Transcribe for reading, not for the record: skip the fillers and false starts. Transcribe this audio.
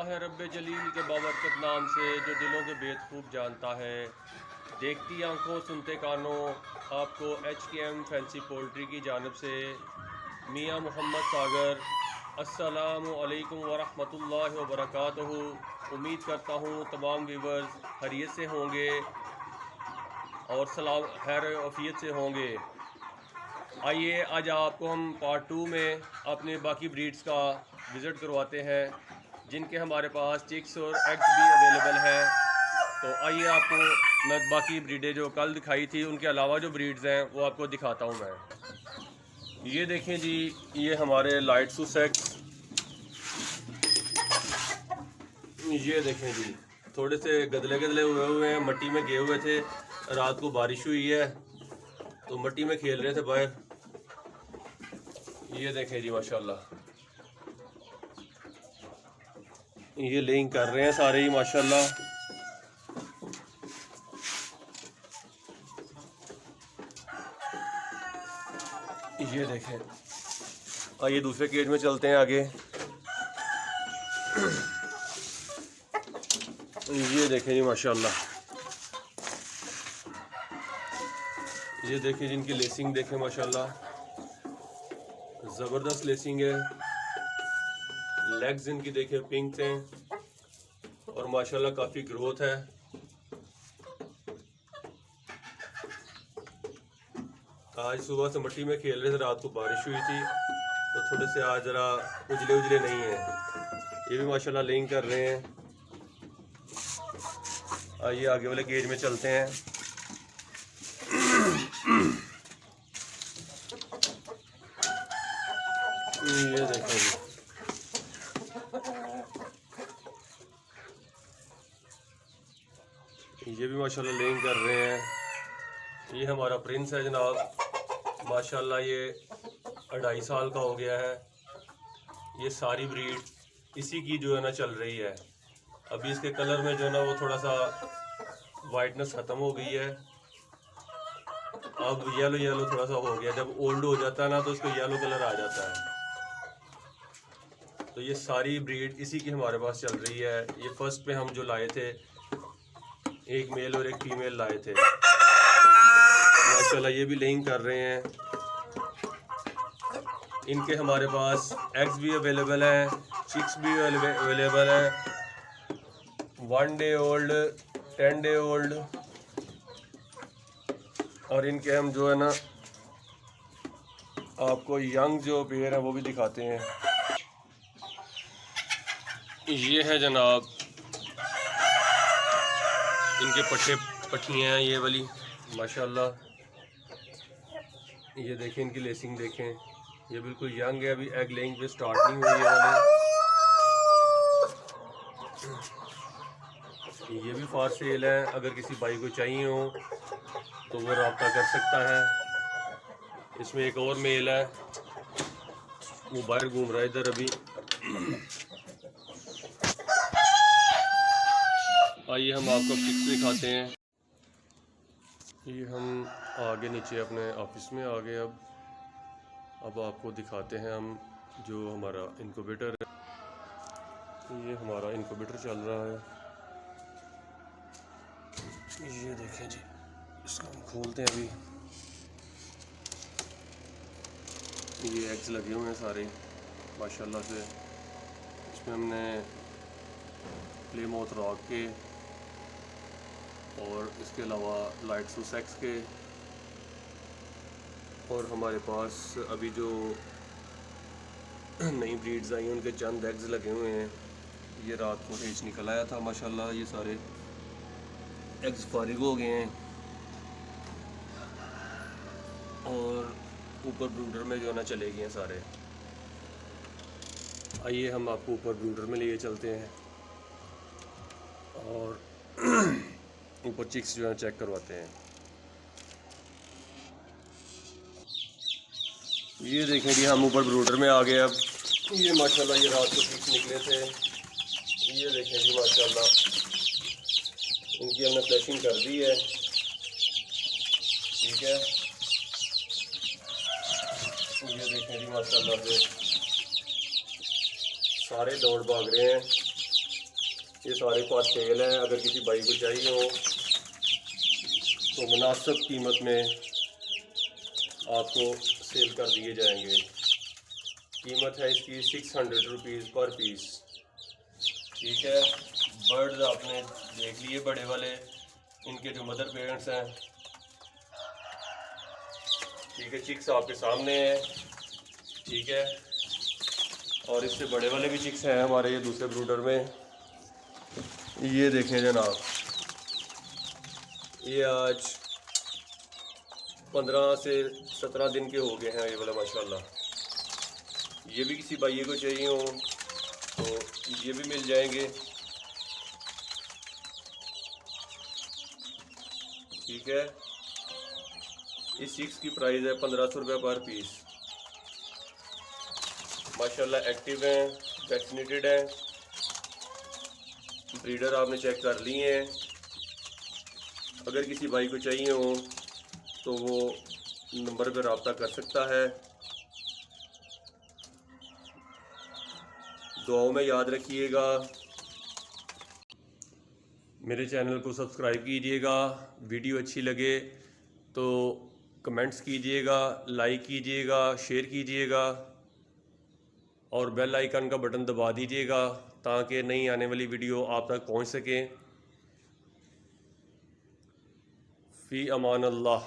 है रब्बे जलील के बाबरकत नाम से जो दिलों के बेत खूब जानता है। देखती आंखों सुनते कानों, आपको HKM फैंसी पोल्ट्री की जानिब से मियाँ मोहम्मद सागर, अस्सलामु अलैकुम वरहमतुल्लाहि वबरकातुहू। उम्मीद करता हूँ तमाम व्यूवर्स खैरियत से होंगे और सलाम खैर आफियत से होंगे। आइए आज आपको हम पार्ट 2 में अपने बाकी ब्रीड्स का विज़िट करवाते हैं जिनके हमारे पास चिक्स और एग्स भी अवेलेबल है। तो आइए आपको मैं बाकी ब्रीडें जो कल दिखाई थी उनके अलावा जो ब्रीड्स हैं वो आपको दिखाता हूँ मैं। ये देखें जी, ये हमारे लाइट सुसेक्स, ये देखें जी, थोड़े से गदले गदले हुए हैं, मट्टी में गए हुए थे। रात को बारिश हुई है तो मट्टी में खेल रहे थे बाहर। ये देखें जी माशाल्लाह, ये लेइंग कर रहे हैं सारे ही माशाल्लाह। ये देखें, आइए दूसरे केज में चलते हैं आगे। ये देखें जी माशाल्लाह, ये देखें जिनकी लेसिंग देखें माशाल्लाह, ज़बरदस्त लेसिंग है। लेग्स इनकी देखें पिंक हैं और माशाल्लाह काफ़ी ग्रोथ है। आज सुबह से मट्टी में खेल रहे थे, रात को बारिश हुई थी तो थोड़े से आज ज़रा उजले उजले नहीं हैं। ये भी माशाल्लाह लेइंग कर रहे हैं। आइए आगे वाले केज में चलते हैं। ये देखें जी, ये भी माशाल्लाह लेइंग कर रहे हैं। ये हमारा प्रिंस है जनाब, माशाल्लाह ये 2.5 साल का हो गया है। ये सारी ब्रीड इसी की जो है ना चल रही है। अभी इसके कलर में जो है ना वो थोड़ा सा वाइटनेस ख़त्म हो गई है, अब येलो येलो थोड़ा सा हो गया। जब ओल्ड हो जाता है ना तो इसको येलो कलर आ जाता है। तो ये सारी ब्रीड इसी की हमारे पास चल रही है। ये फर्स्ट पे हम जो लाए थे, एक मेल और एक फीमेल लाए थे माशाल्लाह, ये भी लेइंग कर रहे हैं। इनके हमारे पास एग्स भी अवेलेबल हैं, चिक्स भी अवेलेबल हैं, 1 डे ओल्ड, 10 डे ओल्ड, और इनके हम जो है ना आपको यंग जो पेयर है वो भी दिखाते हैं। ये है जनाब इनके पट्टियाँ हैं ये वाली माशाल्लाह। ये देखें इनकी लेसिंग देखें, ये बिल्कुल यंग है, अभी एग लेइंग पे स्टार्ट नहीं हुई है वाले। ये भी फॉर सेल है, अगर किसी भाई को चाहिए हो तो वो रब्ता कर सकता है। इसमें एक और मेल है, वो बाहर घूम रहा है इधर अभी। आइए हम आपको पिक्स दिखाते हैं। ये हम आगे नीचे अपने ऑफिस में आ गए। अब आपको दिखाते हैं हम जो हमारा इनक्यूबेटर है। ये हमारा इनक्यूबेटर चल रहा है, ये देखें जी, इसको हम खोलते हैं अभी। ये एग्स लगे हुए हैं सारे माशाल्लाह से। इसमें हमने प्लेमाउथ रॉक के और इसके अलावा लाइट सुसेक्स के, और हमारे पास अभी जो नई ब्रीड्स आई हैं उनके चंद एग्स लगे हुए हैं। ये रात को हेच निकल आया था माशाल्लाह, ये सारे एग्स फारिग हो गए हैं और ऊपर ब्रूडर में जो है ना चले गए हैं सारे। आइए हम आपको ऊपर ब्रूडर में लिए चलते हैं और ऊपर चिक्स जो है चेक करवाते हैं। ये देखें जी, हम ऊपर ब्रूडर में आ गए। अब ये माशाल्लाह ये रात को चिक्स निकले थे, ये देखें जी माशाल्लाह इनकी हमने फ्लैशिंग कर दी है, ठीक है। ये देखें जी माशाल्लाह से सारे दौड़ भाग रहे हैं। ये सारे पास सेल हैं। अगर किसी भाई को चाहिए हो तो मुनासिब कीमत में आपको सेल कर दिए जाएंगे। कीमत है इसकी 600 रुपीज़ पर पीस। ठीक है, बर्ड्स आपने देख लिए बड़े वाले, इनके जो मदर पेरेंट्स हैं। ठीक है, चिक्स आपके सामने है। ठीक है, और इससे बड़े वाले भी चिक्स हैं हमारे ये दूसरे ब्रूडर में। ये देखें जनाब, ये आज 15 से 17 दिन के हो गए हैं ये वाला माशाल्लाह। ये भी किसी भाई को चाहिए हो तो ये भी मिल जाएंगे। ठीक है, इस चिक्स की प्राइस है 1500 रुपये पर पीस। माशाल्लाह एक्टिव हैं, वैक्सीनेटेड हैं, ब्रीडर आपने चेक कर लिए हैं। अगर किसी भाई को चाहिए हो तो वो नंबर पर रब्ता कर सकता है। दुआओं में याद रखिएगा। मेरे चैनल को सब्सक्राइब कीजिएगा। वीडियो अच्छी लगे तो कमेंट्स कीजिएगा, लाइक कीजिएगा, शेयर कीजिएगा और बेल आइकन का बटन दबा दीजिएगा ताकि नई आने वाली वीडियो आप तक पहुंच सके। फ़ी अमान अल्लाह।